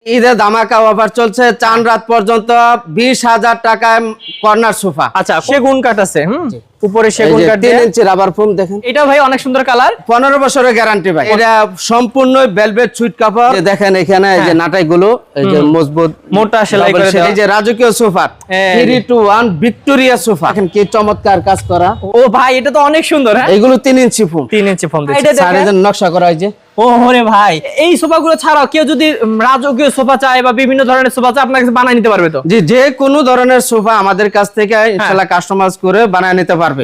ঈদের ধামাকা অফার চলছে চান রাত পর্যন্ত 20,000 টাকায় কর্নার সোফা। আচ্ছা, সেগুন কাঠ আছে উপরে সেগুন কাঠ 3 ইঞ্চি রাবার ফোম দেখেন। এটা ভাই অনেক সুন্দর কালার, 15 বছরের গ্যারান্টি ভাই। এটা সম্পূর্ণ ভেলভেট সুইট কাপড়। দেখেন এখানে এই যে নাটাই গুলো এই যে মজবুত মোটা সেলাই করে দেওয়া। এই যে রাজকীয় সোফা 3-2-1 ভিক্টোরিয়া সোফা। দেখেন কি চমৎকার কাজ করা। ও ভাই এটা তো অনেক সুন্দর। হ্যাঁ, এগুলো 3 ইঞ্চি ফোম। 3 ইঞ্চি ফোম দিচ্ছে। এটা দেখেন নকশা করা এই যে। ওরে ভাই, এই সোফাগুলো ছাড়াও কেউ যদি রাজকীয় সোফা চায় বা বিভিন্ন ধরনের সোফা চায় আপনার কাছে বানায় নিতে পারবে তো? জি, যে কোনো ধরনের সোফা আমাদের কাছ থেকে ইনশাআল্লাহ কাস্টমাইজ করে বানায় নিতে পারবে।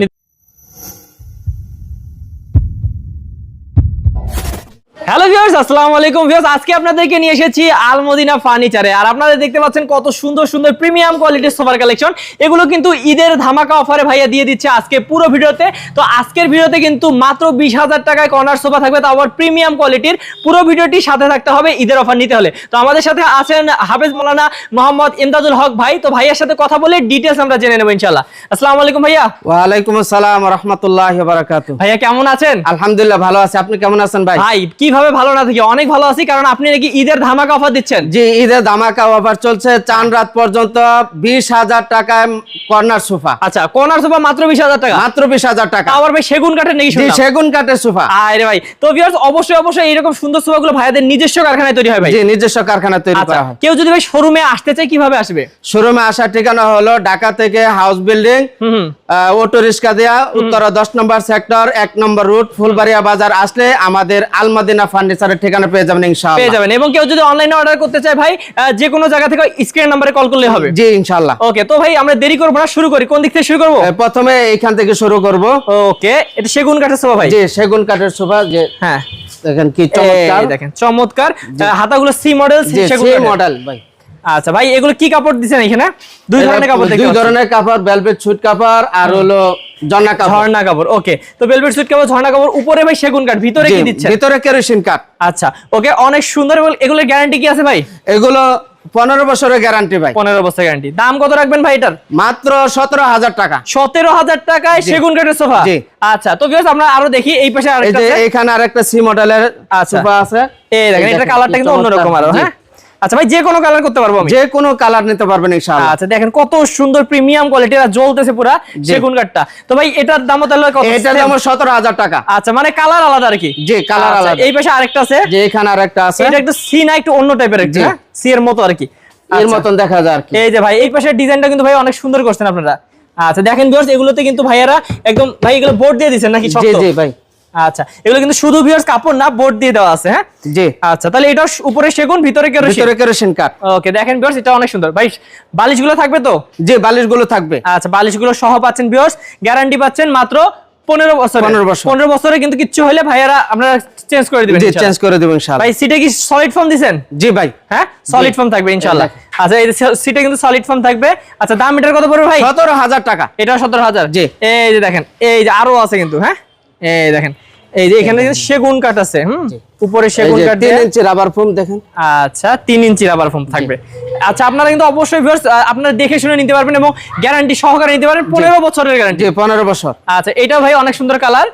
হ্যালো ভিউয়ার্স, আসসালামু আলাইকুম ভিউয়ার্স। আজকে আপনাদেরকে নিয়ে এসেছি আল মদিনা ফার্নিচারে। আর আপনারা দেখতে পাচ্ছেন কত সুন্দর সুন্দর প্রিমিয়াম কোয়ালিটির সোফার কালেকশন। এগুলো কিন্তু ঈদের ধামাকা অফারে ভাইয়া দিয়ে দিচ্ছে আজকে পুরো ভিডিওতে। তো আজকের ভিডিওতে কিন্তু মাত্র 20,000 টাকায় কর্নার সোফা থাকবে, তাও আবার প্রিমিয়াম কোয়ালিটির। পুরো ভিডিওটি সাথে থাকতে হবে ঈদের অফার নিতে হলে। তো আমাদের সাথে আছেন হাফেজ মাওলানা মোহাম্মদ ইমদাদুল হক ভাই। তো ভাইয়ার সাথে কথা বলে ডিটেইলস আমরা জেনে নেব ইনশাআল্লাহ। আসসালামু আলাইকুম ভাইয়া। ওয়া আলাইকুম আসসালাম ওয়া রাহমাতুল্লাহি ওয়া বারাকাতুহু। ভাইয়া কেমন আছেন? আলহামদুলিল্লাহ ভালো আছি, আপনি কেমন আছেন ভাই? ভাই কিভাবে ভালো না থাকি, অনেক ভালো আছি, কারণ আপনি নাকি ঈদের ধামাকা অফার দিচ্ছেন। জি, ঈদের ধামাকা অফার চলছে চান রাত পর্যন্ত 20,000 টাকায় কর্নার সোফা। আচ্ছা, কর্নার সোফা মাত্র 20,000 টাকা? মাত্র 20,000 টাকা। আবার ভাই সেগুন কাঠের নাকি? জি, সেগুন কাঠের সোফা। আরে ভাই, তো ভিউয়ার্স অবশ্যই এরকম সুন্দর সোফাগুলো ভাইয়াদের নিজস্ব কারখানায় তৈরি হয় ভাই? জি, নিজস্ব কারখানায় তৈরি আচ্ছা, করা হয়। কেউ যদি ভাই শোরুমে আসতে চায় কিভাবে আসবে? শোরুমে আসার ঠিকানা হলো ঢাকা থেকে হাউস বিল্ডিং, অটো রিক্সা দেয়া উত্তরা 10 নম্বর সেক্টর 1 নম্বর রুট ফুলবাড়িয়া বাজার আসলে আমাদের আল মদিনা ফার্নিচারের ঠিকানা পেয়ে যাবেন ইনশাআল্লাহ। পেয়ে যাবেন। এবং কেউ যদি অনলাইনে অর্ডার করতে চায় ভাই যে কোনো জায়গা থেকে স্ক্রিন নম্বরে কল করলে হবে? জি ইনশাআল্লাহ। ওকে, তো ভাই আমরা দেরি করব না, শুরু করি। কোন দিক থেকে শুরু করব? প্রথমে এইখান থেকে শুরু করব। ওকে, এটা সেগুন কাঠের সোফা ভাই? জি, সেগুন কাঠের সোফা। যে হ্যাঁ, দেখেন কি চমৎকার। দেখেন চমৎকার হাতাগুলো সি মডেল, সেগুন মডেল ভাই। আচ্ছা ভাই, এগুলো কি কাপড় দিবেন এখানে? দুই ধরনের কাপড় দেখতে পাচ্ছি। দুই ধরনের কাপড়, ভেলভেট সুইট কাপড় আর হলো ঝর্ণা কাপড়। ঝর্ণা কাপড়। ওকে, তো ভেলভেট সুইট কাপড়, ঝর্ণা কাপড়, উপরে ভাই সেগুন কাঠ, ভিতরে কি দিচ্ছেন? ভিতরে কেরোসিন কাঠ। আচ্ছা, ওকে, অনেক সুন্দর। এগুলোর গ্যারান্টি কি আছে ভাই? এগুলো 15 বছরের গ্যারান্টি ভাই। 15 বছর গ্যারান্টি। দাম কত রাখবেন ভাই এটার? মাত্র 17,000 টাকা। 17,000 টাকায় সেগুন কাঠের সোফা? জি। আচ্ছা, তো ভিউয়ার্স আমরা আরো দেখি। এই পাশে আরেকটা আছে, এখানে আরেকটা সি মডেলের সোফা আছে। এই দেখেন, এটা কালারটা কিন্তু অন্যরকম আরো। হ্যাঁ, আচ্ছা ভাই, যে কোনো কালার করতে পারবো আমি? যে কোনো কালার নিতে পারবেন ইনশাআল্লাহ। আচ্ছা, দেখেন কত সুন্দর প্রিমিয়াম কোয়ালিটির, আর জ্বলতেছে পুরা সেগুন কাঠটা। তো ভাই এটার দাম তাহলে কত? এটার দাম 17,000 টাকা। আচ্ছা, মানে কালার আলাদা আর কি? জি, কালার আলাদা। এই পাশে আরেকটা আছে, যে এখানে আরেকটা আছে। এটা একটু সি না একটু অন্য টাইপের একটু, হ্যাঁ সি এর মতো আর কি, এর মতন দেখা যায় আর কি। এই যে ভাই এই পাশের ডিজাইনটা কিন্তু ভাই অনেক সুন্দর করছেন আপনারা। আচ্ছা দেখেন ভিউয়ার্স, এগুলোতে কিন্তু ভাইয়ারা একদম ভাই এগুলো বোর্ড দিয়ে দিবেন নাকি শক্ত? জি জি ভাই। আচ্ছা, এগুলো কিন্তু শুধু ভিউয়ার্স কাপড় না, বোর্ড দিয়ে দেওয়া আছে। হ্যাঁ জি। আচ্ছা, তাহলে এটা উপরে সেগুন, ভিতরে কেরোসিন কাঠ। ওকে, দেখেন ভিউয়ার্স এটা অনেক সুন্দর। ভাই বালিশগুলো থাকবে তো? জি, বালিশগুলো থাকবে। আচ্ছা, বালিশগুলো সহ পাচ্ছেন ভিউয়ার্স, গ্যারান্টি পাচ্ছেন মাত্র 15 বছর। 15 বছরে কিন্তু কিচ্ছু হলে ভাইয়ারা আপনারা চেঞ্জ করে দিবেন? জি, চেঞ্জ করে দিবেন ইনশাআল্লাহ। ভাই সিটে কি সলিড ফোম দিবেন? জি ভাই। হ্যাঁ, সলিড ফোম থাকবে ইনশাআল্লাহ। আচ্ছা, এই সিটে কিন্তু সলিড ফোম থাকবে। আচ্ছা, দাম এটার কত পড়বে ভাই? 17,000 টাকা। এটা 17,000? জি। এই যে দেখেন, এই যে আরো আছে কিন্তু। হ্যাঁ, এই দেখেন, এই যে এখানে কিন্তু সেগুন কাঠ আছে। উপরে সেগুন কাঠ 3 ইঞ্চি রাবার ফোম দেখেন। আচ্ছা, 3 ইঞ্চি রাবার ফোম থাকবে। আচ্ছা, আপনারা কিন্তু অবশ্যই ভিউয়ার্স আপনারা দেখে শুনে নিতে পারবেন এবং গ্যারান্টি সহকারে নিতে পারবেন। 15 বছরের গ্যারান্টি। জি, 15 বছর। আচ্ছা, এটা ভাই অনেক সুন্দর কালার।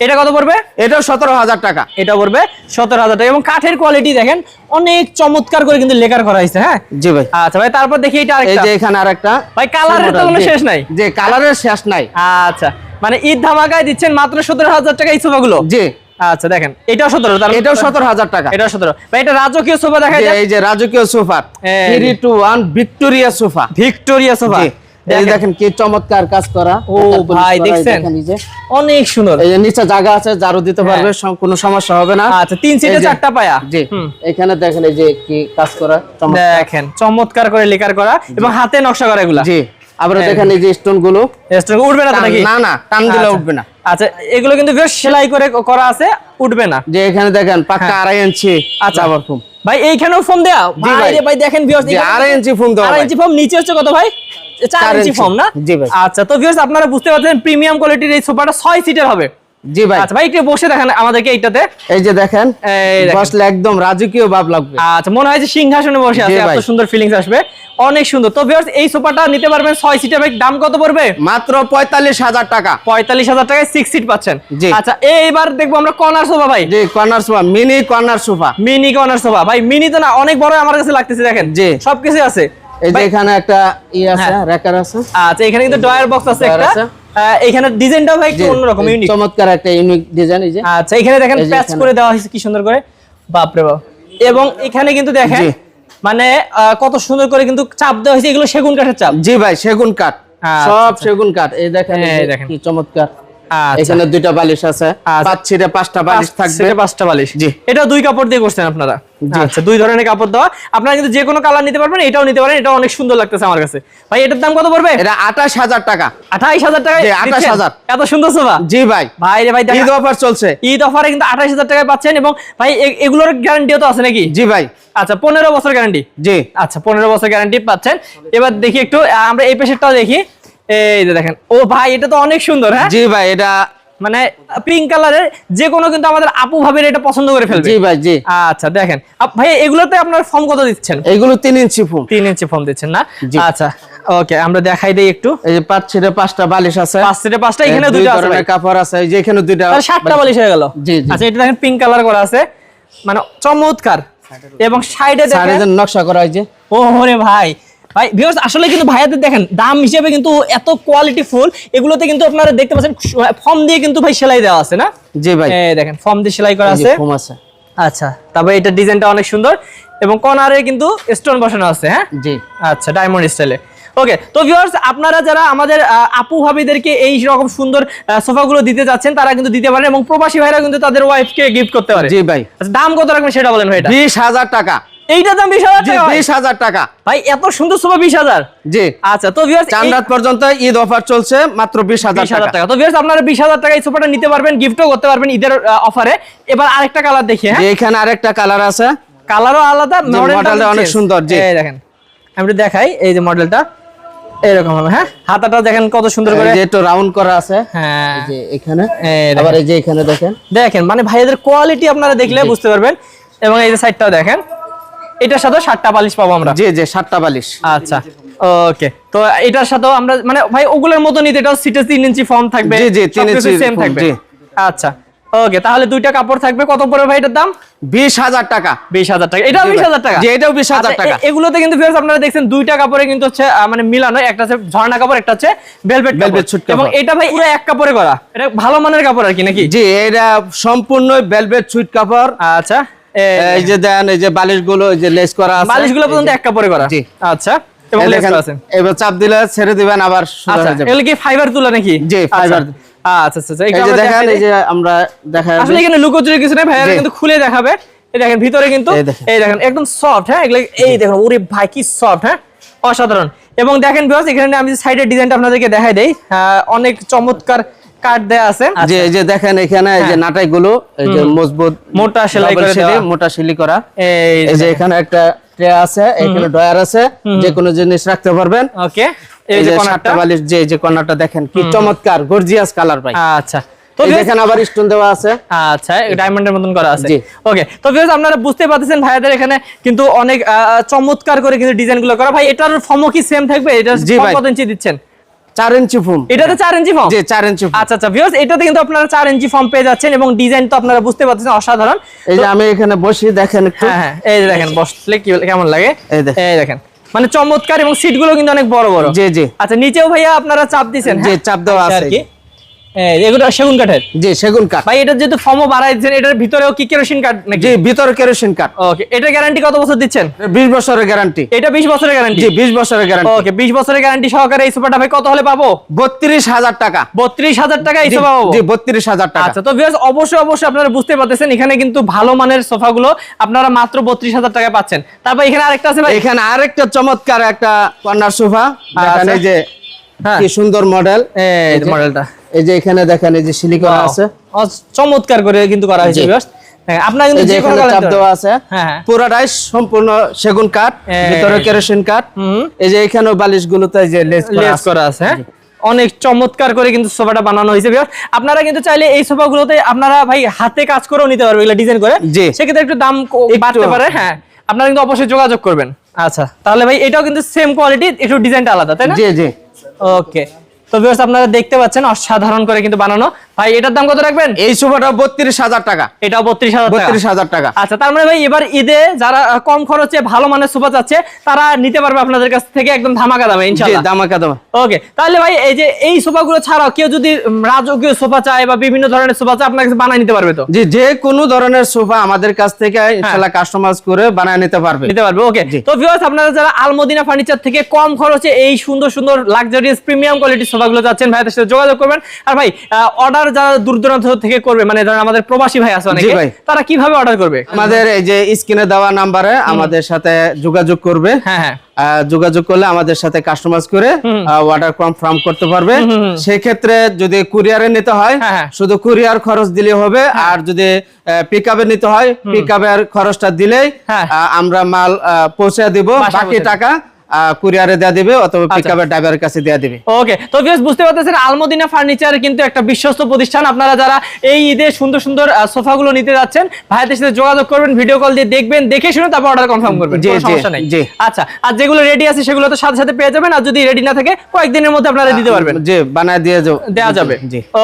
এটা কত পড়বে? এটাও 17,000 টাকা। এটা পড়বে 17,000 টাকা। এবং কাঠের কোয়ালিটি দেখেন অনেক চমৎকার করে কিন্তু লেকার করা হয়েছে। হ্যাঁ জি ভাই। আচ্ছা ভাই, তারপর দেখি এটা এই আরেকটা। যে এখানে আরেকটা। ভাই কালারের তো কোনো শেষ নাই? জি, কালারের শেষ নাই। আচ্ছা, মানে ঈদ ধামাকায় দিচ্ছেন মাত্র 17,000 টাকা এই সোফাগুলো? জি। আচ্ছা দেখেন, এটাও 17, এটাও 17,000 টাকা। এটাও 17। ভাই এটা রাজকীয় সোফা দেখা যায়। এই যে রাজকীয় sofa 3-2-1 Victoria sofa. Victoria sofa. এই দেখেন কি চমৎকার কাজ করা। ও ভাই দেখছেন, অনেক সুন্দর। এই যে নিচে জায়গা আছে, ঝাড়ু দিতে পারবে, কোনো সমস্যা হবে না। আচ্ছা, 3 সিটে 4টা পায়া। জি, এখানে দেখেন এই যে কি কাজ করা। দেখেন চমৎকার করে লেকার করা এবং হাতে নকশা করা এগুলা। জি, আবার দেখেন এই যে স্টোন গুলো। স্টোন উঠবে না তো নাকি? না না, টান দিলে উঠবে না। আচ্ছা, এগুলো কিন্তু বেশ সেলাই করে করা আছে, উঠবে না। যে এখানে দেখেন পাক্কা 2.5 ইঞ্চি। আচ্ছা, রাবার ফোম। ভাই এইখানেও ফোম দেয়া? ভাই রে ভাই দেখেন ভিউয়ার্স, 2.5 ইঞ্চি ফোম দেওয়া। 2.5 ইঞ্চি ফোম। নিচে হচ্ছে কত ভাই? 4 ইঞ্চি ফোম না? জি ভাই। আচ্ছা, তো ভিউয়ার্স আপনারা বুঝতে পারছেন প্রিমিয়াম কোয়ালিটির এই সোফাটা 6 সিটের হবে। জি ভাই। আচ্ছা ভাই, একটু বসে দেখেন আমাদেরকে এইটাতে। এই যে দেখেন, বসলে একদম রাজকীয় ভাব লাগবে। আচ্ছা, মনে হয় যে সিংহাসনে বসে আছে, এত সুন্দর ফিলিংস আসবে। অনেক সুন্দর। তো ভিউয়ার্স এই সোফাটা নিতে পারবেন 6 সিটের, ভাই দাম কত পড়বে? মাত্র 45,000 টাকা। 45,000 টাকায় 6 সিট পাচ্ছেন। জি। আচ্ছা এইবার দেখবো আমরা কর্নার সোফা ভাই। জি, corner sofa, mini corner sofa. Mini corner sofa ভাই, মিনি তো না অনেক বড় আমার কাছে লাগতেছে, দেখেন জি। সবকিছু আছে। এই যে ভাই, এখানে একটা আছে, হ্যাঁ। র্যাকার আছে। আচ্ছা এখানে কিন্তু ড্রয়ার বক্স আছে ড্রয়ার একটা। আছে। এখানে ডিজাইনটাও ভাই একটু জি, অন্যরকম, ইউনিক, চমৎকার একটা ইউনিক ডিজাইন। এই যে আচ্ছা এখানে দেখেন এই যে প্যাচ এখানে। করে দেওয়া হয়েছে কি সুন্দর করে, বাপ রে বাপ। এবং এখানে কিন্তু দেখেন জি। মানে কত সুন্দর করে কিন্তু চাপ দেওয়া হয়েছে, এগুলো সেগুন কাঠের চাপ। জি ভাই, সেগুন কাঠ, আচ্ছা, সব আচ্ছা। সেগুন কাঠ। এই দেখেন, এই এই যে দেখেন। কি চমৎকার। আচ্ছা এখানে দুইটা বালিশ আছে, আচ্ছা। 5 সিটে 5টা বালিশ থাকবে। 5টা বালিশ। জি। এটা 2 কাপড় দিয়ে করছেন আপনারা? জি। আচ্ছা 2 ধরনের কাপড় দেওয়া। আপনারা কিন্তু যে কোনো কালার নিতে পারবেন, এটাও নিতে পারেন, এটা অনেক সুন্দর লাগতেছে আমার কাছে। ভাই এটার দাম কত পড়বে? এটা 28,000 টাকা। 28,000 টাকায় জি, দিচ্ছেন? 28,000। এত সুন্দর সোফা। জি ভাই, ভাই রে ভাই, ঈদ অফার চলছে। ঈদ অফারে কিন্তু 28,000 টাকায় পাচ্ছেন। এবং ভাই এগুলোর গ্যারান্টিও তো আছে নাকি? জি ভাই। আচ্ছা 15 বছর গ্যারান্টি। জি। আচ্ছা 15 বছর গ্যারান্টি পাচ্ছেন। এবার দেখি একটু আমরা এই পেশেরটাও দেখি। এই যে দেখেন, ও ভাই এটা তো অনেক সুন্দর। হ্যাঁ জি ভাই, এটা মানে পিঙ্ক কালারের, যে কোনো কিন্তু আমাদের আপু ভাবির এটা পছন্দ করে ফেলবে। জি ভাই। জি। আচ্ছা দেখেন ভাই এগুলোতে আপনার ফর্ম কত দিচ্ছেন? এগুলো 3 ইঞ্চি ফুল। 3 ইঞ্চি ফর্ম দিচ্ছেন না? জি। আচ্ছা ওকে, আমরা দেখাই দেই একটু। এই যে 5 সিটে 5টা বালিশ আছে, 5 সিটে 5টা, এখানে দুই 2টা আছে ধরনের ভাই। কাপড় আছে। এই যে এখানে দুইটা, তাহলে 7টা বালিশ হয়ে গেল। জি, জি। আচ্ছা এটা দেখেন পিঙ্ক কালার করা আছে, মানে চমৎকার। এবং সাইডে দেখেন সাইডে নকশা করা হয়েছে। ও ওরে ভাই, ভাই ভিউয়ার্স আসলে কিন্তু ভাইয়াদের দেখেন দাম হিসেবে কিন্তু এত কোয়ালিটি ফুল। এগুলোতে কিন্তু আপনারা দেখতে পাচ্ছেন ফর্ম দিয়ে কিন্তু ভাই সেলাই দেওয়া আছে না? জি ভাই, এই দেখেন ফর্ম দিয়ে সেলাই করা এই যে আছে। ফোম আছে। আচ্ছা তারপরে এটা ডিজাইনটা অনেক সুন্দর এবং কর্নারে কিন্তু স্টোন বসানো আছে। হ্যাঁ জি। আচ্ছা ডায়মন্ড স্টাইলে। ওকে, তো ভিউয়ার্স আপনারা যারা আমাদের আপু ভাবিদেরকে এই রকম সুন্দর সোফাগুলো দিতে যাচ্ছেন, তারা কিন্তু দিতে পারেন এবং প্রবাসী ভাইরা কিন্তু তাদের ওয়াইফকে গিফট করতে পারে। জি ভাই। আচ্ছা দাম কত রাখবেন সেটা বলেন ভাই। এটা 20,000 টাকা। এইটার দাম 20,000 জি, টাকা ভাই? 20,000 টাকা। ভাই এত সুন্দর সোফা 20,000? জি। আচ্ছা তো ভিউয়ার্স চাঁদরাত পর্যন্ত ঈদ অফার চলছে, মাত্র 20,000 টাকা। টাকা। তো ভিউয়ার্স আপনারা 20,000 টাকায় এই সোফাটা নিতে পারবেন, গিফটও করতে পারবেন ঈদের অফারে। এবার আরেকটা কালার দেখি। হ্যাঁ যে এখানে আরেকটা কালার আছে, কালারও আলাদা, মডেলটা অনেক সুন্দর। জি। এই দেখেন আমি একটু দেখাই, এই যে মডেলটা এরকম হবে। হ্যাঁ হাতাটা দেখেন কত সুন্দর করে, এই যে একটু রাউন্ড করা আছে। হ্যাঁ এই যে এখানে, এই দেখেন। আবার এই যে এখানে দেখেন। দেখেন মানে ভাইদের কোয়ালিটি আপনারা দেখলে বুঝতে পারবেন। এবং এই যে সাইডটাও দেখেন, এটার সাথে 7টা বালিশ পাবো আমরা। জি জি, 7টা বালিশ। আচ্ছা ওকে, তো এটার সাথেও আমরা মানে ভাই ওগুলোর মতো নিতে, এটাও সিটে 3 ইঞ্চি ফর্ম থাকবে। জি জি, 3 ইঞ্চি সেম ফর্ম, থাকবে। জি। আচ্ছা ওকে, তাহলে 2টা কাপড় থাকবে। কত পড়বে ভাই এটার দাম? 20,000 টাকা। 20,000 টাকা। এটাও 20,000 টাকা? জি, এটাও 20,000 আচ্ছা, টাকা। এগুলোতে কিন্তু ভিউয়ার্স আপনারা দেখছেন 2টা কাপড়ে কিন্তু হচ্ছে মানে মিলানো, একটা হচ্ছে ঝর্ণা কাপড়, একটা হচ্ছে ভেলভেট সুট কাপড়। এবং এটা ভাই পুরো এক কাপড়ে করা, এটা ভালো মানের কাপড় আর কি নাকি? জি, এটা সম্পূর্ণ ভেলভেট সুইট কাপড়। আচ্ছা এই যে দেন, এই যে বালিশগুলো এই যে লেস করা আছে, বালিশগুলো পর্যন্ত এক কাপড়ে করা। জি। আচ্ছা এবং এই লেস দেখেন, করা আছে। এবার চাপ দিলে ছেড়ে দিবেন, আবার সোজা আচ্ছা হয়ে যাবে। এগুলো কি ফাইবার তুলা নাকি? জি, ফাইবার। আচ্ছা আচ্ছা আচ্ছা, এই একটু যে আমরা দেখেন, দেখাই এই যে আমরা দেখাই। আসলে এখানে লুকোচুরি কিছু নেই, ভাইয়ারা জি। কিন্তু খুলে দেখাবে। এই দেখেন ভিতরে কিন্তু এই দেখেন। এই দেখেন একদম সফট। হ্যাঁ এগুলো এই দেখেন, ওরে ভাই কি সফট। হ্যাঁ অসাধারণ। এবং দেখেন ভিউয়ার্স এখানে আমি সাইডের ডিজাইনটা আপনাদেরকে দেখাই দেই, অনেক চমৎকার কাট দেয়া আছে। যে এই যে দেখেন এখানে এই যে হ্যাঁ। নাটাইগুলো এই যে মজবুত মোটা সেলাই করে দেওয়া। মোটা সেলাই করা। এই এই যে এখানে একটা ট্রে আছে, এখানে ড্রয়ার আছে, যে কোনো জিনিস রাখতে পারবেন। ওকে, এই যে 7টা বালিশ, যে এই যে কর্নারটা দেখেন কি চমৎকার গর্জিয়াস কালার ভাই। আচ্ছা তো এই দেখেন আবার স্টোন দেওয়া আছে। আচ্ছা ডায়মন্ডের মতন করা আছে। জি। ওকে, তো ভিউয়ার্স আপনারা বুঝতে পারতেছেন ভাইয়াদের এখানে কিন্তু অনেক চমৎকার করে কিন্তু ডিজাইনগুলো করা। ভাই এটার ফর্মও কি সেম থাকবে? এটা জি ভাই। কত ইঞ্চি দিচ্ছেন? 4 ইঞ্চি ফোম। এটাতে 4 ইঞ্চি ফর্ম? জি, 4 ইঞ্চি ফোম। আচ্ছা আচ্ছা ভিউয়ার্স এটাতে কিন্তু আপনারা 4 ইঞ্চি ফর্ম পেয়ে যাচ্ছেন এবং ডিজাইন তো আপনারা বুঝতে পারতেছেন অসাধারণ। এই যে আমি এখানে বসি, দেখেন একটু। হ্যাঁ হ্যাঁ এই যে দেখেন বসলে কেমন লাগে। এই দেখেন। এই দেখেন মানে চমৎকার, এবং সিটগুলো কিন্তু অনেক বড় বড়। জি জি। আচ্ছা নিচেও ভাইয়া আপনারা চাপ দিবেন? জি, চাপ দেওয়া আছে। এগুলো সেগুন কাঠের? জি, সেগুন কাঠ। ভাই এটা যেহেতু ফর্মও বাড়াই দিচ্ছেন, এটার ভিতরেও কি কেরোসিন কাঠ নাকি? জি, ভিতরে কেরোসিন কাঠ। ওকে, এটা গ্যারান্টি কত বছর দিচ্ছেন? 20 বছরের গ্যারান্টি। এটা 20 বছরের গ্যারান্টি? জি, 20 বছরের গ্যারান্টি। ওকে, 20 বছরের গ্যারান্টি সহকারে এই সোফাটা ভাই কত হলে পাবো? 32,000 টাকা। 32,000 টাকা এই সোফা পাবো? জি, 32,000 টাকা। আচ্ছা তো ভিউয়ার্স অবশ্যই অবশ্যই আপনারা বুঝতে পারতেছেন এখানে কিন্তু ভালো মানের সোফাগুলো আপনারা মাত্র 32,000 টাকায় পাচ্ছেন। তারপর এখানে আরেকটা আছে ভাই, এখানে আরেকটা চমৎকার একটা কর্নার সোফা দেখেন। এই যে হ্যাঁ কি সুন্দর মডেল। এই যে মডেলটা, এই যে এখানে দেখেন, এই যে সিলি করা আছে, চমৎকার করে কিন্তু করা হয়েছে জি। ভিউয়ার্স। হ্যাঁ আপনারা কিন্তু এই যে যে কোনো এখানে কালার চাপ দেওয়া আছে। হ্যাঁ হ্যাঁ পুরোটাই সম্পূর্ণ সেগুন কাঠ, ভিতরে কেরোসিন কাঠ। এই যে এখানেও বালিশগুলোতে এই যে লেস করা আছে। হ্যাঁ অনেক চমৎকার করে কিন্তু সোফাটা বানানো হয়েছে। আপনারা কিন্তু চাইলে এই সোফাগুলোতে আপনারা ভাই হাতে কাজ করেও নিতে পারবেন, এগুলো ডিজাইন করে। জি। সেক্ষেত্রে একটু দাম বাড়তে পারে। হ্যাঁ আপনারা কিন্তু অবশ্যই যোগাযোগ করবেন। আচ্ছা, তাহলে ভাই এটাও কিন্তু সেম কোয়ালিটি, একটু ডিজাইনটা আলাদা, তাই না? জি জি। ওকে, তো ভিউয়ার্স আপনারা দেখতে পাচ্ছেন অসাধারণ করে কিন্তু বানানো। ভাই এটার দাম কত রাখবেন? এই সোফাটা 32,000 টাকা। এটাও 32,000 টাকা। 32,000 টাকা। আচ্ছা, তার মানে ভাই এবার ঈদে যারা কম খরচে ভালো মানের সোফা চাচ্ছে তারা নিতে পারবে আপনাদের কাছ থেকে একদম ধামাকা দামে জি, ইনশাআল্লাহ। ধামাকা দাম। ওকে, তাহলে ভাই এই যে এই সোফাগুলো ছাড়াও কেউ যদি রাজকীয় সোফা চায় বা বিভিন্ন ধরনের সোফা চায় আপনার কাছে বানায় নিতে পারবে তো? জি, যে কোনো ধরনের সোফা আমাদের কাছ থেকে ইনশাআল্লাহ কাস্টমাইজ করে বানায় নিতে পারবে। ওকে, তো ভিউয়ার্স আপনারা যারা আলমদিনা ফার্নিচার থেকে কম খরচে এই সুন্দর সুন্দর লাক্সারিয়াস প্রিমিয়াম কোয়ালিটির সোফাগুলো যাচ্ছেন ভাইদের সাথে যোগাযোগ করবেন। আর ভাই অর্ডার যারা দূর দূরান্ত থেকে করবে, মানে ধরেন আমাদের প্রবাসী ভাই আছে অনেকে, তারা কিভাবে অর্ডার করবে? আমাদের এই যে স্ক্রিনে দেওয়া নাম্বারে আমাদের সাথে যোগাযোগ করবে। হ্যাঁ, যোগাযোগ করলে আমাদের সাথে কাস্টমাইজ করে অর্ডার কনফার্ম করতে পারবে। সেই ক্ষেত্রে যদি কুরিয়ারে নিতে হয় শুধু কুরিয়ার খরচ দিলে হবে, আর যদি পিকআপে নিতে হয় পিকআপের খরচটা দিলেই আমরা মাল পৌঁছে দিব, বাকি টাকা কুরিয়ারে দেয়া দিবে অথবা পিকআপের ড্রাইভারের কাছে দেয়া দিবে। ওকে, তো ভিউয়ার্স বুঝতে পারতেছেন আলমদিনা ফার্নিচার কিন্তু একটা বিশ্বস্ত প্রতিষ্ঠান। আপনারা যারা এই ঈদে সুন্দর সুন্দর সোফাগুলো নিতে যাচ্ছেন ভাইদের সাথে যোগাযোগ করবেন, ভিডিও কল দিয়ে দেখবেন, দেখে শুনে তারপর অর্ডার কনফার্ম করবেন, কোনো সমস্যা নাই। আচ্ছা, আর যেগুলো রেডি আছে সেগুলো তো সাথে সাথে পেয়ে যাবেন, আর যদি রেডি না থাকে কয়েকদিনের মধ্যে আপনারা দিতে পারবেন। জি, বানায় দেয়া যাবে।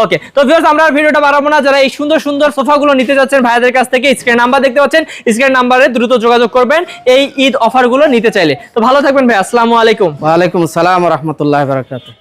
ওকে, তো ভিউয়ার্স আমরা ভিডিওটা বাড়াবো না, যারা এই সুন্দর সুন্দর সোফাগুলো নিতে যাচ্ছেন ভাইদের কাছ থেকে স্ক্রিন নাম্বার দেখতে পাচ্ছেন, স্ক্রিন নাম্বারে দ্রুত যোগাযোগ করবেন এই ঈদ অফারগুলো নিতে চাইলে। তো ভালো থাকবেন ভাই, আসসালামু আলাইকুম। ওয়া আলাইকুম আসসালাম ওয়া রাহমাতুল্লাহি ওয়া বারাকাতুহু।